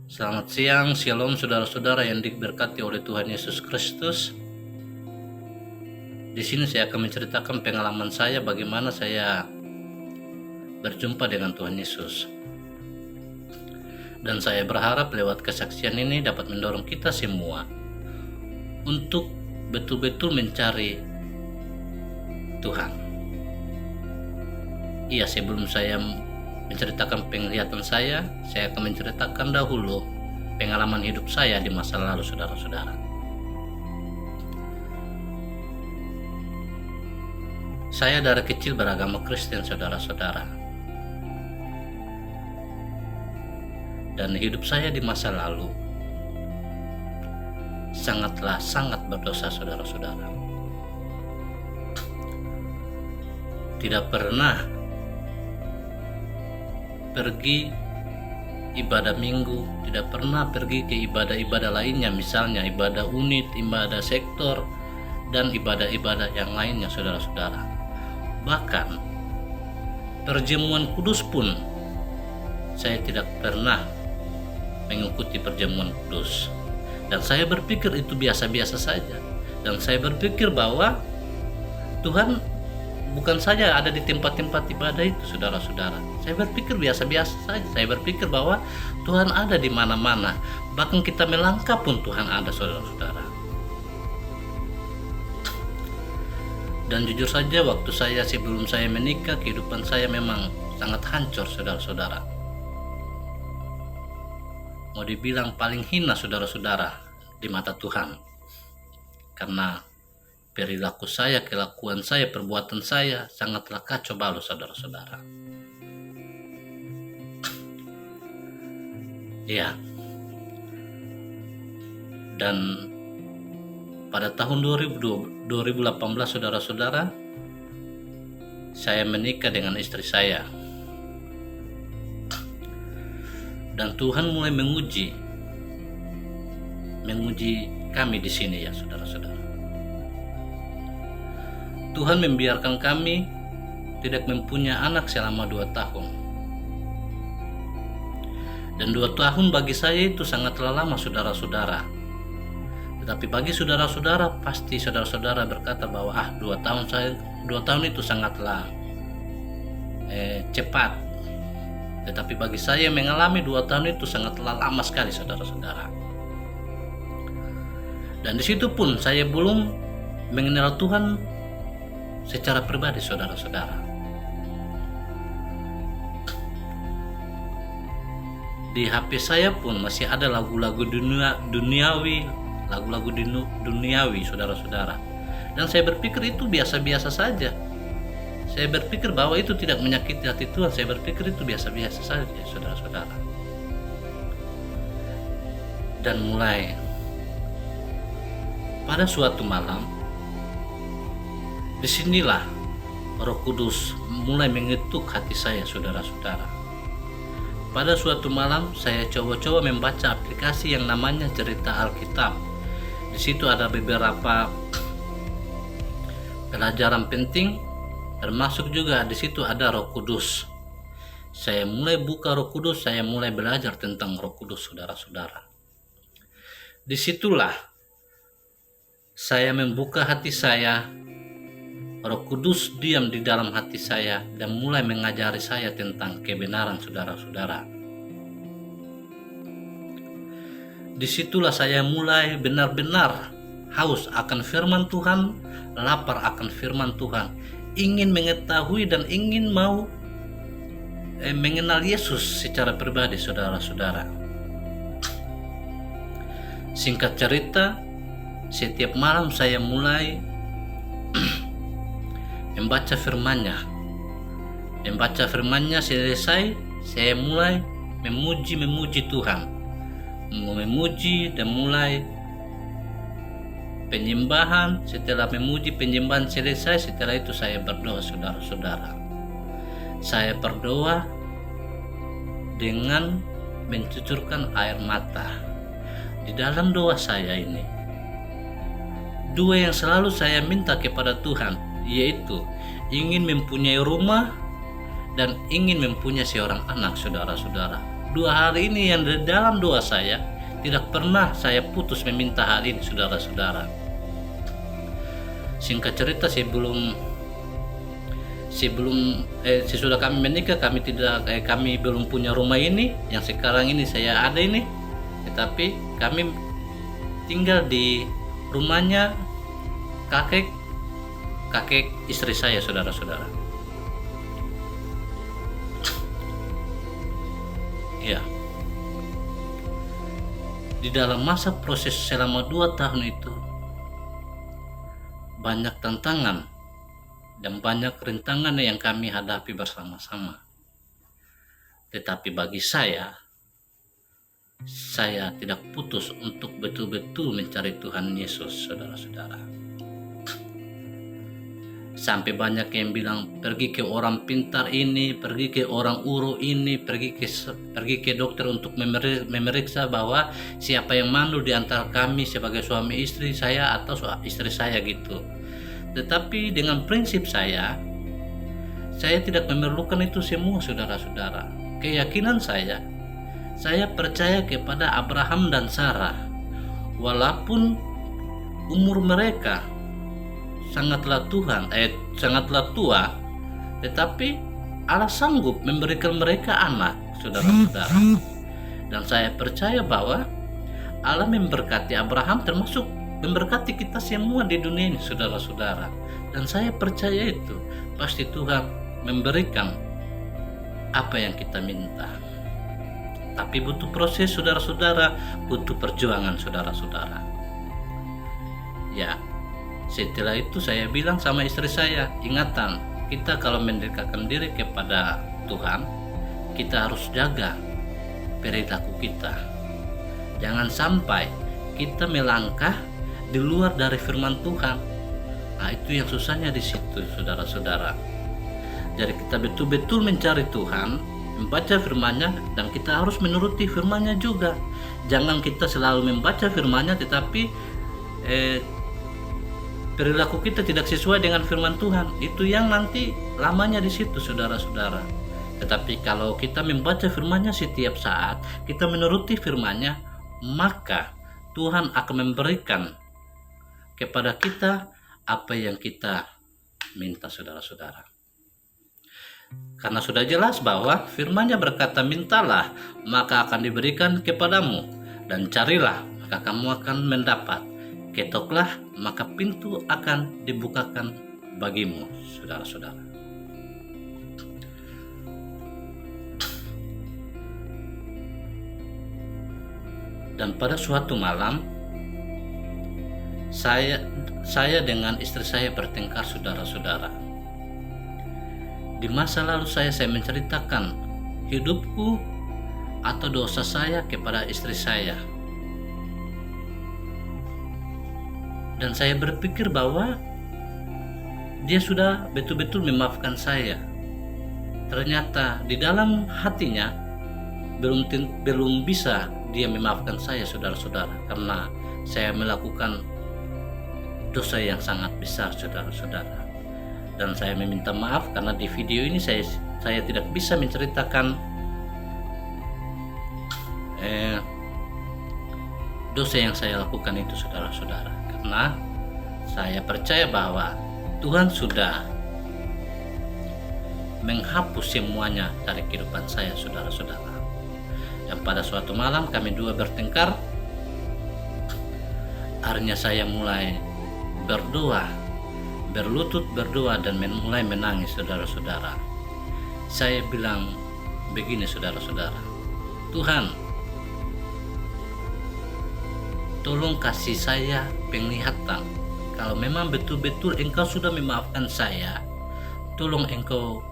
Selamat siang, shalom saudara-saudara yang diberkati oleh Tuhan Yesus Kristus. Di sini saya akan menceritakan pengalaman saya bagaimana saya berjumpa dengan Tuhan Yesus. Dan saya berharap lewat kesaksian ini dapat mendorong kita semua untuk betul-betul mencari Tuhan. Iya, sebelum saya menceritakan penglihatan saya akan menceritakan dahulu pengalaman hidup saya di masa lalu, saudara-saudara. Saya dari kecil beragama Kristen, saudara-saudara. Dan hidup saya di masa lalu sangat berdosa, saudara-saudara. Tidak pernah pergi ibadah minggu, tidak pernah pergi ke ibadah-ibadah lainnya, misalnya ibadah unit, ibadah sektor, dan ibadah-ibadah yang lainnya, saudara-saudara. Bahkan perjamuan kudus pun saya tidak pernah mengikuti perjamuan kudus, dan saya berpikir itu biasa-biasa saja, dan saya berpikir bahwa Tuhan bukan saja ada di tempat-tempat ibadah itu, saudara-saudara. Saya berpikir biasa-biasa saja. Saya berpikir bahwa Tuhan ada di mana-mana. Bahkan kita melangkah pun Tuhan ada, saudara-saudara. Dan jujur saja, waktu sebelum saya menikah, kehidupan saya memang sangat hancur, saudara-saudara. Mau dibilang paling hina, saudara-saudara, di mata Tuhan. Karena perilaku saya, kelakuan saya, perbuatan saya sangatlah kacau balau, saudara-saudara. Ya. Dan pada tahun 2018, saudara-saudara, saya menikah dengan istri saya. Dan Tuhan mulai menguji kami di sini, ya, saudara-saudara. Tuhan membiarkan kami tidak mempunyai anak selama 2 tahun. Dan 2 tahun bagi saya itu sangatlah lama, saudara-saudara. Tetapi bagi saudara-saudara, pasti saudara-saudara berkata bahwa 2 tahun itu sangatlah cepat. Tetapi bagi saya mengalami 2 tahun itu sangatlah lama sekali, saudara-saudara. Dan di situ pun saya belum mengenal Tuhan secara pribadi, saudara-saudara. Di HP saya pun masih ada lagu-lagu duniawi, saudara-saudara. Dan saya berpikir itu biasa-biasa saja. Saya berpikir bahwa itu tidak menyakiti hati Tuhan. Saya berpikir itu biasa-biasa saja, saudara-saudara. Dan mulai pada suatu malam, disinilah Roh Kudus mulai mengetuk hati saya, saudara-saudara. Pada suatu malam saya coba-coba membaca aplikasi yang namanya Cerita Alkitab. Di situ ada beberapa pelajaran penting, termasuk juga di situ ada Roh Kudus. Saya mulai buka Roh Kudus, saya mulai belajar tentang Roh Kudus, saudara-saudara. Disitulah saya membuka hati saya. Roh Kudus diam di dalam hati saya dan mulai mengajari saya tentang kebenaran, saudara-saudara. Disitulah saya mulai benar-benar haus akan firman Tuhan, lapar akan firman Tuhan, ingin mengetahui dan ingin mau mengenal Yesus secara pribadi, saudara-saudara. Singkat cerita, setiap malam saya mulai membaca firman-Nya selesai, saya mulai memuji Tuhan, memuji dan mulai penyembahan. Setelah memuji, penyembahan selesai, setelah itu saya berdoa, saudara-saudara. Saya berdoa dengan mencucurkan air mata. Di dalam doa saya ini, 2 yang selalu saya minta kepada Tuhan, yaitu ingin mempunyai rumah dan ingin mempunyai seorang anak, saudara-saudara. 2 hari ini yang di dalam doa saya tidak pernah saya putus meminta hal ini, saudara-saudara. Singkat cerita, sesudah kami menikah, kami belum punya rumah ini yang sekarang ini saya ada ini, tetapi kami tinggal di rumahnya kakek istri saya, saudara-saudara. Ya, di dalam masa proses selama 2 tahun itu banyak tantangan dan banyak rintangan yang kami hadapi bersama-sama. Tetapi bagi saya tidak putus untuk betul-betul mencari Tuhan Yesus, saudara-saudara. Sampai banyak yang bilang pergi ke orang pintar ini, pergi ke orang uru ini, pergi ke dokter untuk memeriksa bahwa siapa yang mandul di antara kami sebagai suami istri saya atau istri saya gitu. Tetapi dengan prinsip saya tidak memerlukan itu semua, saudara-saudara. Keyakinan saya percaya kepada Abraham dan Sarah. Walaupun umur mereka sangatlah tua, tetapi Allah sanggup memberikan mereka anak, saudara-saudara. Dan saya percaya bahwa Allah memberkati Abraham termasuk memberkati kita semua di dunia ini, saudara-saudara. Dan saya percaya itu pasti Tuhan memberikan apa yang kita minta. Tapi butuh proses, saudara-saudara, butuh perjuangan, saudara-saudara. Ya, setelah itu saya bilang sama istri saya, ingatan, kita kalau mendekatkan diri kepada Tuhan, kita harus jaga perilaku kita. Jangan sampai kita melangkah di luar dari firman Tuhan. Nah, itu yang susahnya di situ, saudara-saudara. Jadi kita betul-betul mencari Tuhan, membaca firman-Nya, dan kita harus menuruti firman-Nya juga. Jangan kita selalu membaca firman-Nya tetapi perilaku kita tidak sesuai dengan firman Tuhan. Itu yang nanti lamanya di situ, saudara-saudara. Tetapi kalau kita membaca firman-Nya setiap saat, kita menuruti firman-Nya, maka Tuhan akan memberikan kepada kita apa yang kita minta, saudara-saudara. Karena sudah jelas bahwa firman-Nya berkata, mintalah maka akan diberikan kepadamu, dan carilah maka kamu akan mendapat, ketoklah maka pintu akan dibukakan bagimu, saudara-saudara. Dan pada suatu malam saya dengan istri saya bertengkar, saudara-saudara. Di masa lalu saya menceritakan hidupku atau dosa saya kepada istri saya. Dan saya berpikir bahwa dia sudah betul-betul memaafkan saya. Ternyata di dalam hatinya belum bisa dia memaafkan saya, saudara-saudara, karena saya melakukan dosa yang sangat besar, saudara-saudara. Dan saya meminta maaf karena di video ini saya tidak bisa menceritakan dosa yang saya lakukan itu, saudara-saudara. Karena saya percaya bahwa Tuhan sudah menghapus semuanya dari kehidupan saya, saudara-saudara. Dan pada suatu malam kami dua bertengkar. Akhirnya saya mulai berdoa, berlutut berdoa dan mulai menangis, saudara-saudara. Saya bilang begini, saudara-saudara, Tuhan, tolong kasih saya penglihatan. Kalau memang betul-betul Engkau sudah memaafkan saya, tolong Engkau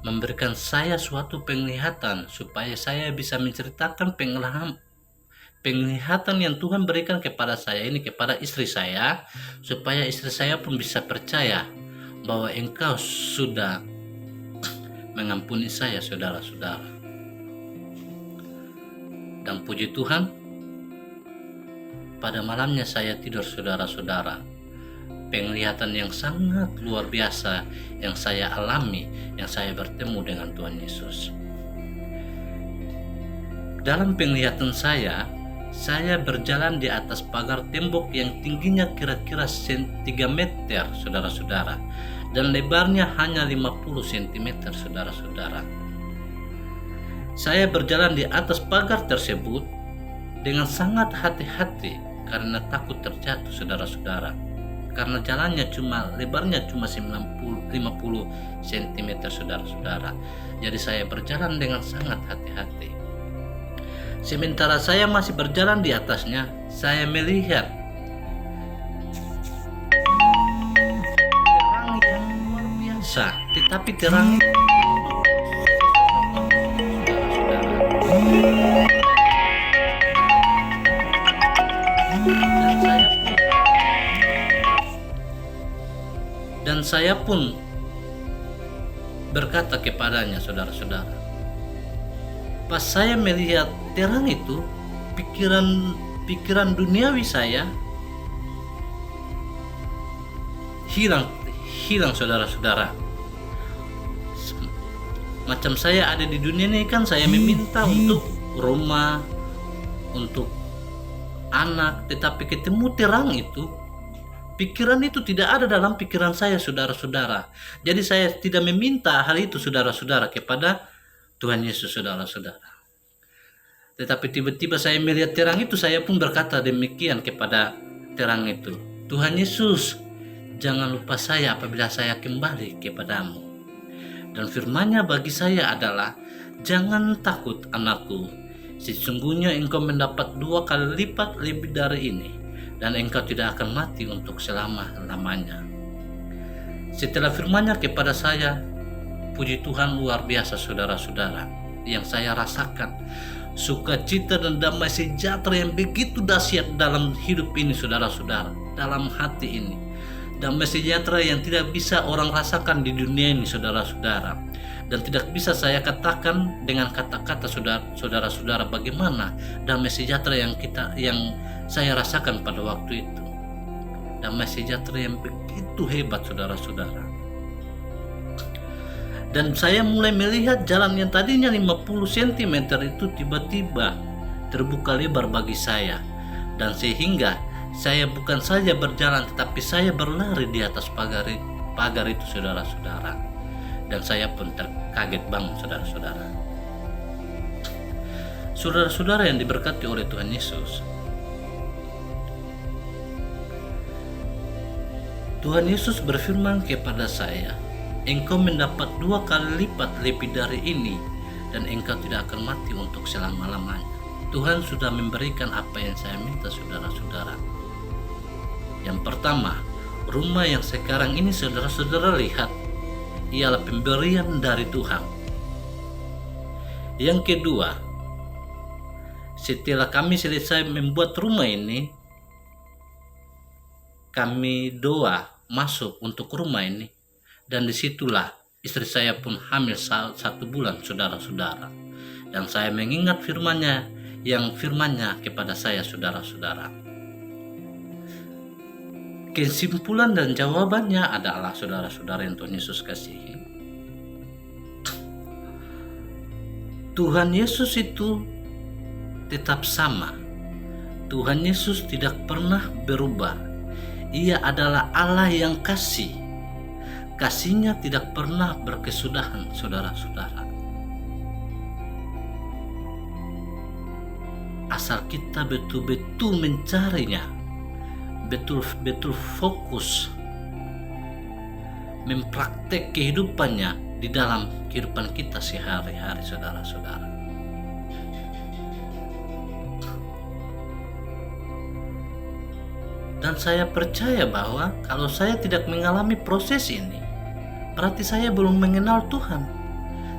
memberikan saya suatu penglihatan supaya saya bisa menceritakan penglihatan yang Tuhan berikan kepada saya ini, kepada istri saya, supaya istri saya pun bisa percaya bahwa Engkau sudah mengampuni saya, saudara-saudara. Dan puji Tuhan, pada malamnya saya tidur, saudara-saudara. Penglihatan yang sangat luar biasa yang saya alami, yang saya bertemu dengan Tuhan Yesus. dalam penglihatan saya berjalan di atas pagar tembok yang tingginya kira-kira 3 meter, saudara-saudara, dan lebarnya hanya 50 cm, saudara-saudara. Saya berjalan di atas pagar tersebut dengan sangat hati-hati karena takut terjatuh, saudara-saudara. Karena lebarnya cuma 50 cm, saudara-saudara. Jadi saya berjalan dengan sangat hati-hati. Sementara saya masih berjalan di atasnya, saya melihat terang yang luar biasa, tetapi terang itu dan saya pun berkata kepadanya, saudara-saudara, pas saya melihat terang itu, pikiran duniawi saya hilang, saudara-saudara. Macam saya ada di dunia ini kan, saya meminta untuk rumah, untuk anak, tetapi ketemu terang itu, pikiran itu tidak ada dalam pikiran saya, saudara-saudara. Jadi saya tidak meminta hal itu, saudara-saudara, kepada Tuhan Yesus, saudara-saudara. Tetapi tiba-tiba saya melihat terang itu, saya pun berkata demikian kepada terang itu, Tuhan Yesus, jangan lupa saya apabila saya kembali kepadamu. Dan firman-Nya bagi saya adalah, jangan takut anakku, sesungguhnya engkau mendapat 2 kali lipat lebih dari ini, dan engkau tidak akan mati untuk selama-lamanya. Setelah firman-Nya kepada saya, puji Tuhan, luar biasa, saudara-saudara, yang saya rasakan sukacita dan damai sejahtera yang begitu dahsyat dalam hidup ini, saudara-saudara, dalam hati ini. Damai sejahtera yang tidak bisa orang rasakan di dunia ini, saudara-saudara, dan tidak bisa saya katakan dengan kata-kata, saudara-saudara, bagaimana damai sejahtera yang saya rasakan pada waktu itu. Damai sejahtera yang begitu hebat, saudara-saudara. Dan saya mulai melihat jalan yang tadinya 50 cm itu tiba-tiba terbuka lebar bagi saya, dan sehingga saya bukan saja berjalan, tetapi saya berlari di atas pagar itu, saudara-saudara. Dan saya pun terkaget bangun, saudara-saudara. Saudara-saudara yang diberkati oleh Tuhan Yesus, Tuhan Yesus berfirman kepada saya, engkau mendapat 2 kali lipat lebih dari ini, dan engkau tidak akan mati untuk selama-lamanya. Tuhan sudah memberikan apa yang saya minta, saudara-saudara. Yang pertama, rumah yang sekarang ini saudara-saudara lihat ialah pemberian dari Tuhan. Yang kedua, setelah kami selesai membuat rumah ini, kami doa masuk untuk rumah ini, dan disitulah istri saya pun hamil 1 bulan, saudara-saudara. Dan saya mengingat firman-Nya kepada saya, saudara-saudara. Kesimpulan dan jawabannya adalah, saudara-saudara yang Tuhan Yesus kasihi, Tuhan Yesus itu tetap sama. Tuhan Yesus tidak pernah berubah. Ia adalah Allah yang kasih. Kasih-Nya tidak pernah berkesudahan, saudara-saudara. Asal kita betul-betul mencarinya, betul-betul fokus mempraktek kehidupannya di dalam kehidupan kita sehari-hari, saudara-saudara. Dan saya percaya bahwa kalau saya tidak mengalami proses ini, berarti saya belum mengenal Tuhan.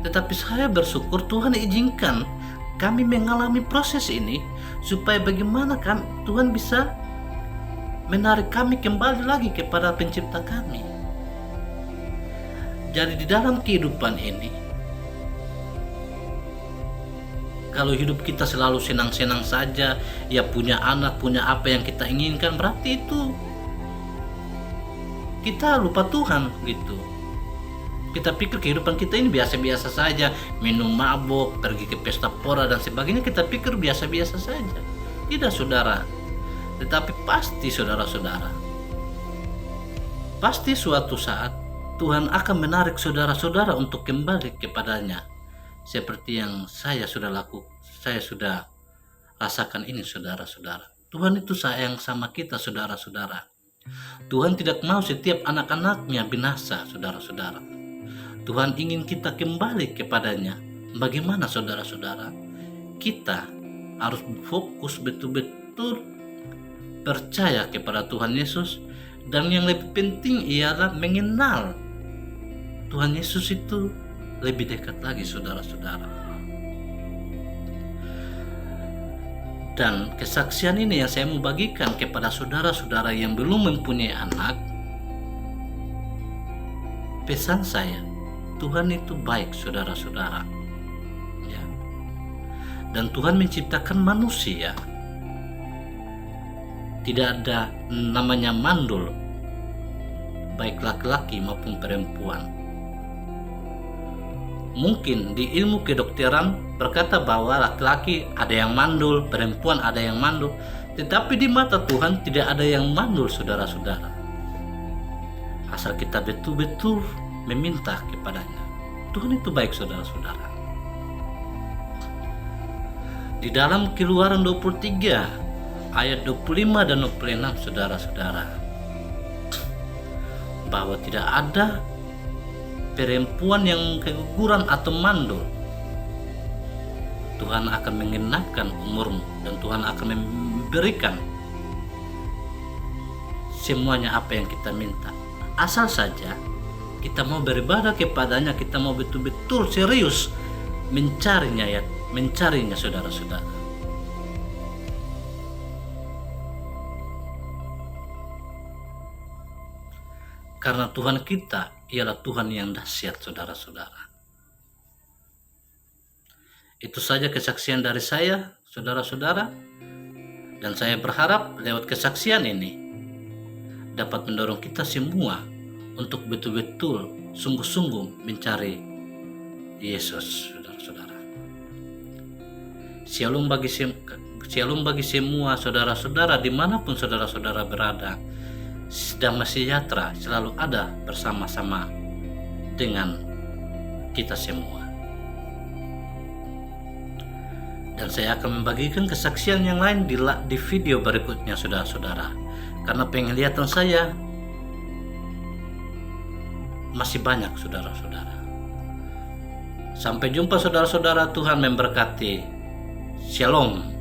Tetapi saya bersyukur Tuhan izinkan kami mengalami proses ini, supaya bagaimana Tuhan bisa menarik kami kembali lagi kepada pencipta kami. Jadi di dalam kehidupan ini, kalau hidup kita selalu senang-senang saja, ya punya anak, punya apa yang kita inginkan, berarti itu kita lupa Tuhan gitu. Kita pikir kehidupan kita ini biasa-biasa saja, minum mabuk, pergi ke pesta pora dan sebagainya, kita pikir biasa-biasa saja. Tidak, saudara. Tetapi pasti, saudara-saudara, pasti suatu saat Tuhan akan menarik saudara-saudara untuk kembali kepadanya. Seperti yang saya sudah rasakan ini, saudara-saudara. Tuhan itu sayang sama kita, saudara-saudara. Tuhan tidak mau setiap anak-anaknya binasa, saudara-saudara. Tuhan ingin kita kembali kepadanya. Bagaimana, saudara-saudara? Kita harus fokus betul-betul percaya kepada Tuhan Yesus, dan yang lebih penting ialah mengenal Tuhan Yesus itu lebih dekat lagi, saudara-saudara. Dan kesaksian ini yang saya mau bagikan kepada saudara-saudara yang belum mempunyai anak. Pesan saya, Tuhan itu baik, saudara-saudara. Ya. Dan Tuhan menciptakan manusia. Tidak ada namanya mandul, baik laki-laki maupun perempuan. Mungkin di ilmu kedokteran berkata bahwa laki-laki ada yang mandul, perempuan ada yang mandul. Tetapi di mata Tuhan tidak ada yang mandul, saudara-saudara. Asal kita betul-betul meminta kepadanya. Tuhan itu baik, saudara-saudara. Di dalam Keluaran 23 ayat 25 dan 26, saudara-saudara, bahwa tidak ada perempuan yang keguguran atau mandul. Tuhan akan menggenapkan umurmu dan Tuhan akan memberikan semuanya apa yang kita minta. Asal saja kita mau beribadah kepadanya, kita mau betul-betul serius mencarinya, saudara-saudara. Karena Tuhan kita ialah Tuhan yang dahsyat, saudara-saudara. Itu saja kesaksian dari saya, saudara-saudara. Dan saya berharap lewat kesaksian ini dapat mendorong kita semua untuk betul-betul sungguh-sungguh mencari Yesus, saudara-saudara. Shalom bagi semua saudara-saudara dimanapun saudara-saudara berada. Damai sejahtera selalu ada bersama-sama dengan kita semua. Dan saya akan membagikan kesaksian yang lain di video berikutnya, saudara-saudara. Karena penglihatan saya masih banyak, saudara-saudara. Sampai jumpa, saudara-saudara. Tuhan memberkati. Shalom.